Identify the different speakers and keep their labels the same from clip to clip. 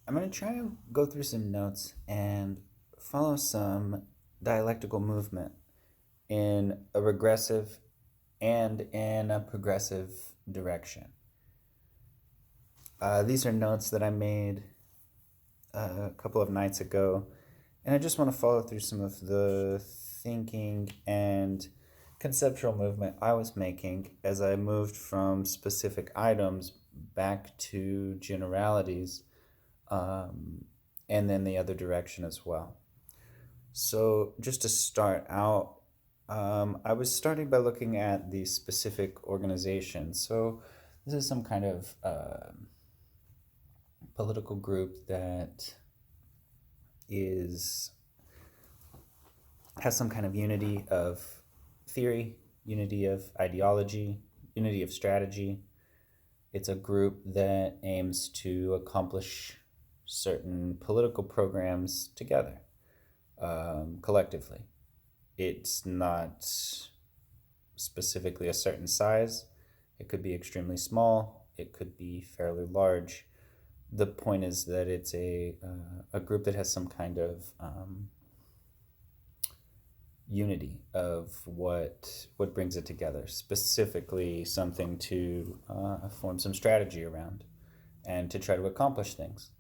Speaker 1: I'm going to try to go through some notes and follow some dialectical movement in a regressive and in a progressive direction. These are notes that I made a couple of nights ago, and I just want to follow through some of the thinking and conceptual movement I was making as I moved from specific items back to generalities, and then the other direction as well. So, just to start out, I was starting by looking at the specific organization. So, this is some kind of political group that is has some kind of unity of theory, unity of ideology, unity of strategy. It's a group that aims to accomplish certain political programs together, collectively. It's not specifically a certain size. It could be extremely small. It could be fairly large. The point is that it's a group that has some kind of unity of what brings it together, specifically something to form some strategy around and to try to accomplish things.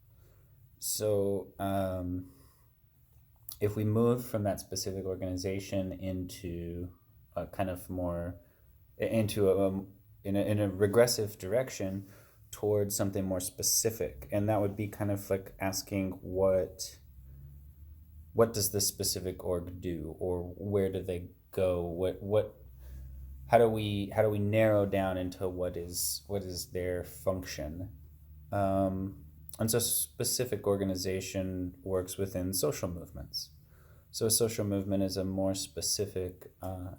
Speaker 1: So if we move from that specific organization into a kind of more into in a regressive direction towards something more specific, and that would be kind of like asking what does this specific org do, or where do they go, what how do we narrow down into what is their function. And so specific organization works within social movements. So a social movement is a more specific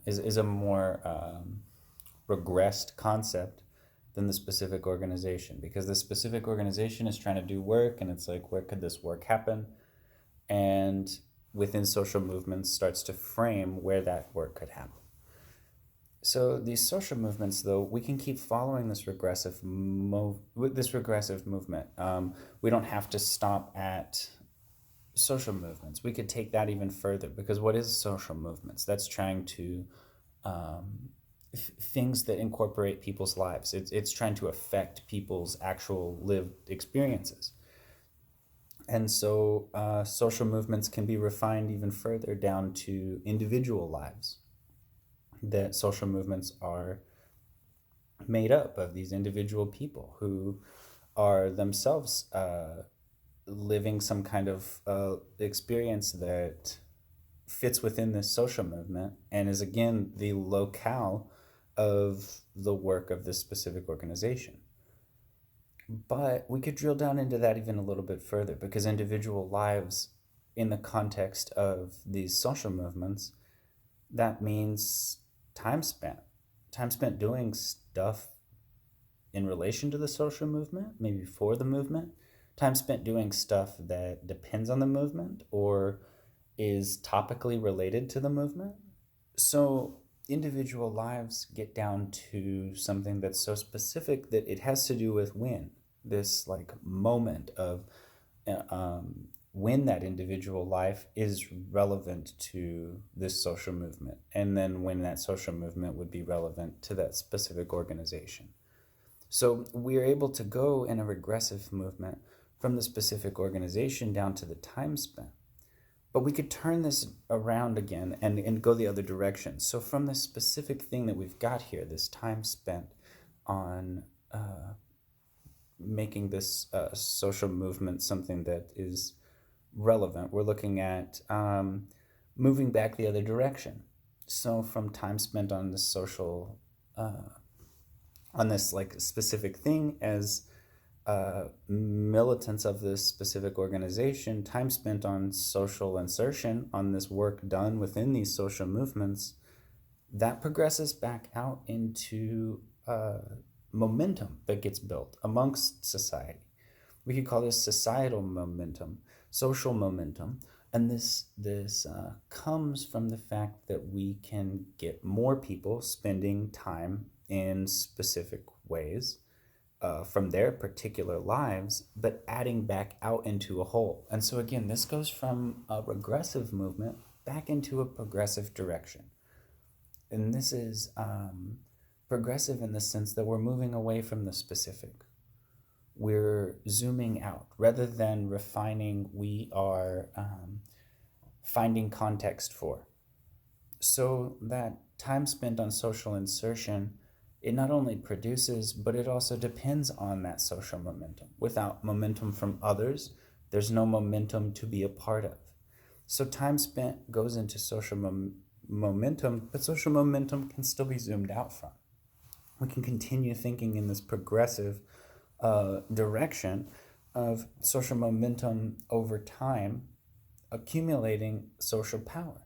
Speaker 1: is a more regressed concept than the specific organization, because the specific organization is trying to do work, and it's like, where could this work happen? And within social movements starts to frame where that work could happen. So these social movements, though, we can keep following this regressive movement. We don't have to stop at social movements. We could take that even further, because what is social movements? That's trying to things that incorporate people's lives. It's trying to affect people's actual lived experiences. And so social movements can be refined even further down to individual lives. That social movements are made up of these individual people who are themselves living some kind of experience that fits within this social movement and is, again, the locale of the work of this specific organization. But we could drill down into that even a little bit further, because individual lives in the context of these social movements, that means time spent doing stuff in relation to the social movement, maybe for the movement, time spent doing stuff that depends on the movement or is topically related to the movement. So individual lives get down to something that's so specific that it has to do with when, this like moment of when that individual life is relevant to this social movement, and then when that social movement would be relevant to that specific organization. So we're able to go in a regressive movement from the specific organization down to the time spent. But we could turn this around again and go the other direction. So from this specific thing that we've got here, this time spent on making this social movement something that is relevant, we're looking at moving back the other direction. So from time spent on this social, on this like specific thing as militants of this specific organization, time spent on social insertion, on this work done within these social movements, that progresses back out into momentum that gets built amongst society. We could call this societal momentum, social momentum, and this comes from the fact that we can get more people spending time in specific ways from their particular lives, but adding back out into a whole. And so again, this goes from a regressive movement back into a progressive direction. And this is progressive in the sense that we're moving away from the specific. We're zooming out. Rather than refining, we are finding context for. So that time spent on social insertion, it not only produces, but it also depends on that social momentum. Without momentum from others, there's no momentum to be a part of. So time spent goes into social momentum, but social momentum can still be zoomed out from. We can continue thinking in this progressive direction of social momentum over time, accumulating social power.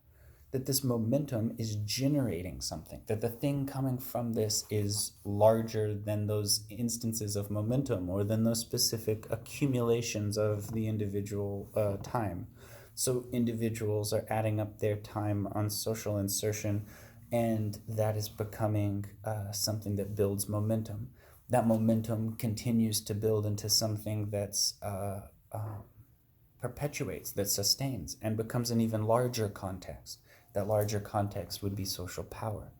Speaker 1: That this momentum is generating something, that the thing coming from this is larger than those instances of momentum or than those specific accumulations of the individual time. So individuals are adding up their time on social insertion, and that is becoming something that builds momentum. That momentum continues to build into something that's perpetuates, that sustains, and becomes an even larger context. That larger context would be social power,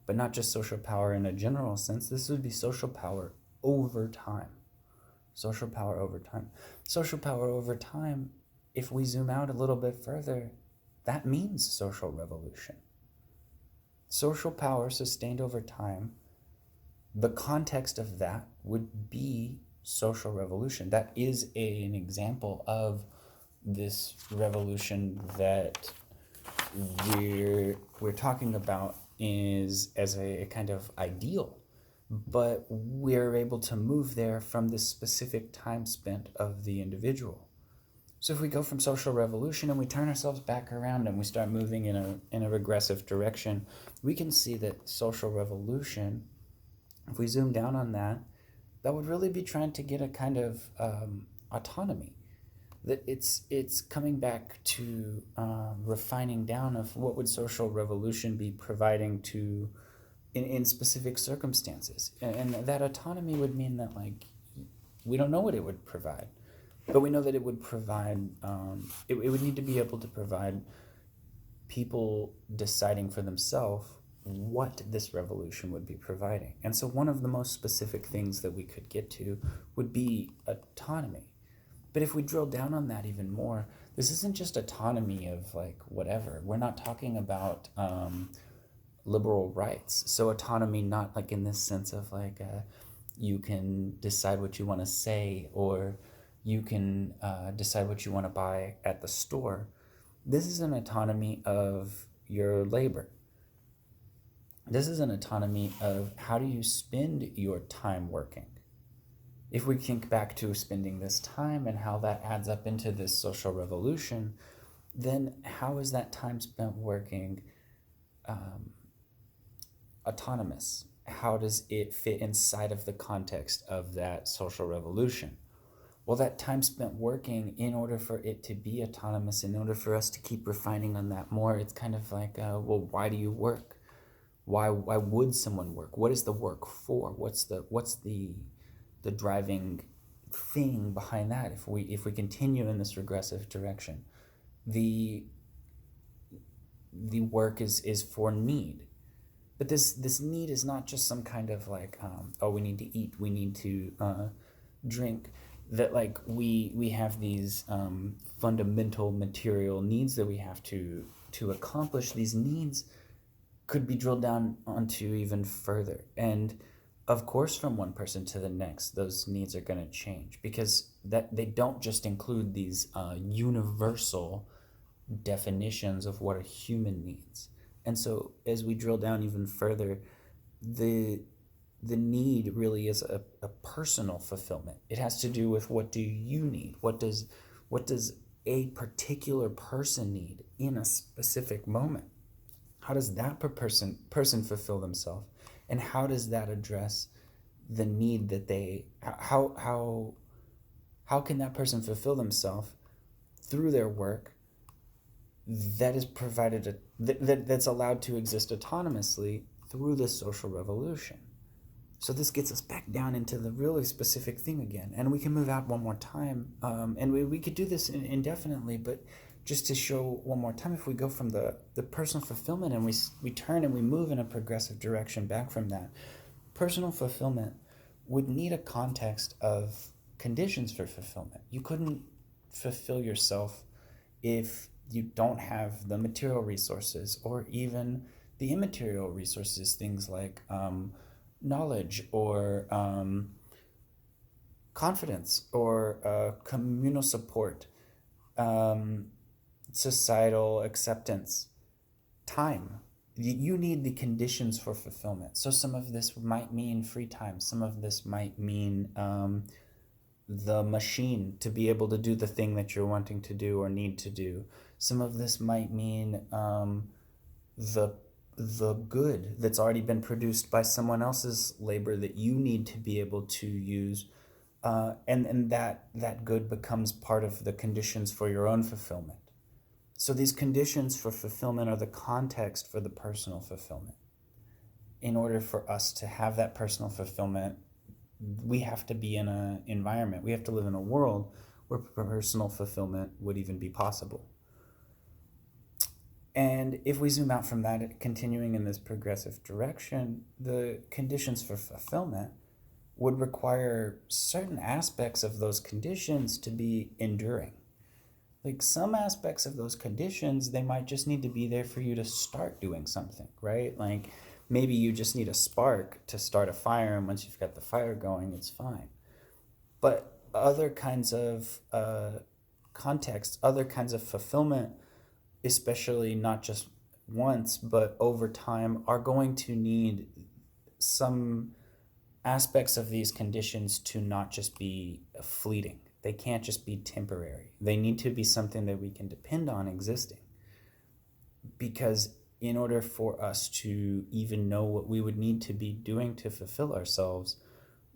Speaker 1: but not just social power in a general sense. This would be social power over time. Social power over time. Social power over time, if we zoom out a little bit further, that means social revolution. Social power sustained over time, the context of that would be social revolution. That is an example of this revolution that we're talking about is as a kind of ideal, but we're able to move there from this specific time spent of the individual. So if we go from social revolution and we turn ourselves back around and we start moving in a regressive direction, we can see that social revolution, if we zoom down on that, that would really be trying to get a kind of autonomy. That it's coming back to refining down of what would social revolution be providing to in specific circumstances. And that autonomy would mean that, like, we don't know what it would provide, but we know that it would provide, it would need to be able to provide people deciding for themselves what this revolution would be providing. And so one of the most specific things that we could get to would be autonomy. But if we drill down on that even more, this isn't just autonomy of like whatever. We're not talking about liberal rights. So autonomy, not like in this sense of like you can decide what you want to say, or you can decide what you want to buy at the store. This is an autonomy of your labor. This is an autonomy of how do you spend your time working. If we think back to spending this time and how that adds up into this social revolution, then how is that time spent working autonomous? How does it fit inside of the context of that social revolution? Well, that time spent working, in order for it to be autonomous, in order for us to keep refining on that more, it's kind of like, well, why do you work? Why would someone work? What is the work for? What's the driving thing behind that? If we continue in this regressive direction, the work is for need. But this need is not just some kind of like, oh, we need to eat, we need to drink. That like we have these fundamental material needs that we have to accomplish. These needs could be drilled down onto even further. And of course, from one person to the next, those needs are going to change, because that they don't just include these universal definitions of what a human needs. And so as we drill down even further, the need really is a personal fulfillment. It has to do with, what do you need? What does a particular person need in a specific moment? How does that person fulfill themselves? And how does that address the need that they, how can that person fulfill themselves through their work that is provided, that's allowed to exist autonomously through this social revolution? So this gets us back down into the really specific thing again. And we can move out one more time. And we could do this indefinitely, but just to show one more time, if we go from the personal fulfillment and we turn and we move in a progressive direction back from that, personal fulfillment would need a context of conditions for fulfillment. You couldn't fulfill yourself if you don't have the material resources or even the immaterial resources, things like knowledge or confidence or communal support, societal acceptance, time. You need the conditions for fulfillment. So some of this might mean free time. Some of this might mean the machine to be able to do the thing that you're wanting to do or need to do. Some of this might mean the good that's already been produced by someone else's labor that you need to be able to use, and that good becomes part of the conditions for your own fulfillment. So these conditions for fulfillment are the context for the personal fulfillment. In order for us to have that personal fulfillment, we have to be in an environment, we have to live in a world where personal fulfillment would even be possible. And if we zoom out from that, continuing in this progressive direction, the conditions for fulfillment would require certain aspects of those conditions to be enduring. Like some aspects of those conditions, they might just need to be there for you to start doing something, right? Like maybe you just need a spark to start a fire, and once you've got the fire going, it's fine. But other kinds of contexts, other kinds of fulfillment, especially not just once, but over time, are going to need some aspects of these conditions to not just be fleeting. They can't just be temporary. They need to be something that we can depend on existing. Because in order for us to even know what we would need to be doing to fulfill ourselves,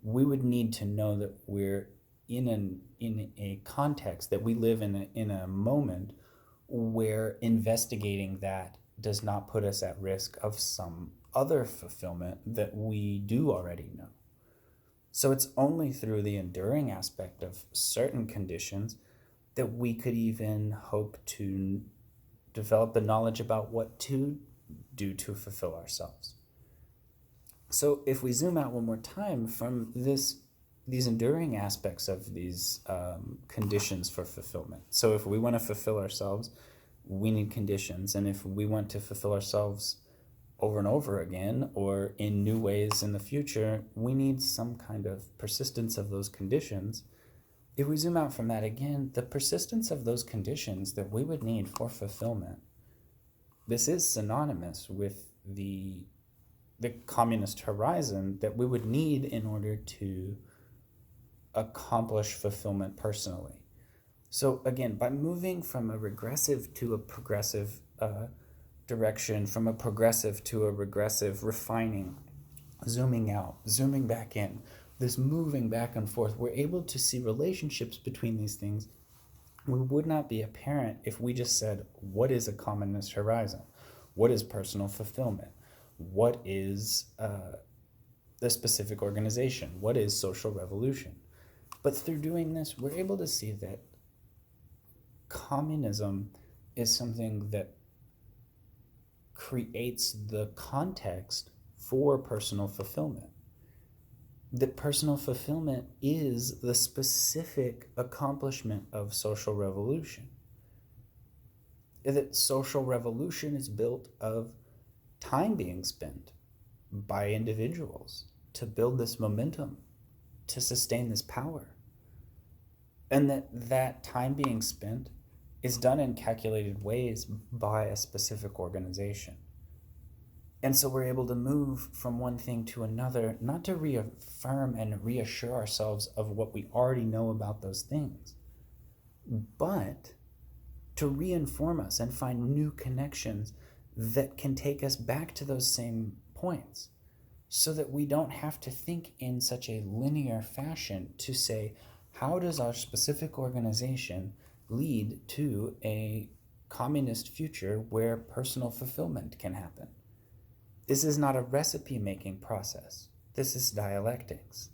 Speaker 1: we would need to know that we're in a context, that we live in a moment where investigating that does not put us at risk of some other fulfillment that we do already know. So it's only through the enduring aspect of certain conditions that we could even hope to develop the knowledge about what to do to fulfill ourselves. So if we zoom out one more time from these enduring aspects of these conditions for fulfillment. So if we want to fulfill ourselves, we need conditions. And if we want to fulfill ourselves over and over again or in new ways in the future, we need some kind of persistence of those conditions. If we zoom out from that again, the persistence of those conditions that we would need for fulfillment, this is synonymous with the communist horizon that we would need in order to accomplish fulfillment personally. So again, by moving from a regressive to a progressive direction, from a progressive to a regressive, refining, zooming out, zooming back in, this moving back and forth, we're able to see relationships between these things. We would not be apparent if we just said, what is a communist horizon? What is personal fulfillment? What is the specific organization? What is social revolution? But through doing this, we're able to see that communism is something that creates the context for personal fulfillment. That personal fulfillment is the specific accomplishment of social revolution. That social revolution is built of time being spent by individuals to build this momentum, to sustain this power. And that time being spent is done in calculated ways by a specific organization. And so we're able to move from one thing to another, not to reaffirm and reassure ourselves of what we already know about those things, but to reinform us and find new connections that can take us back to those same points, so that we don't have to think in such a linear fashion to say, how does our specific organization lead to a communist future where personal fulfillment can happen? This is not a recipe-making process. This is dialectics.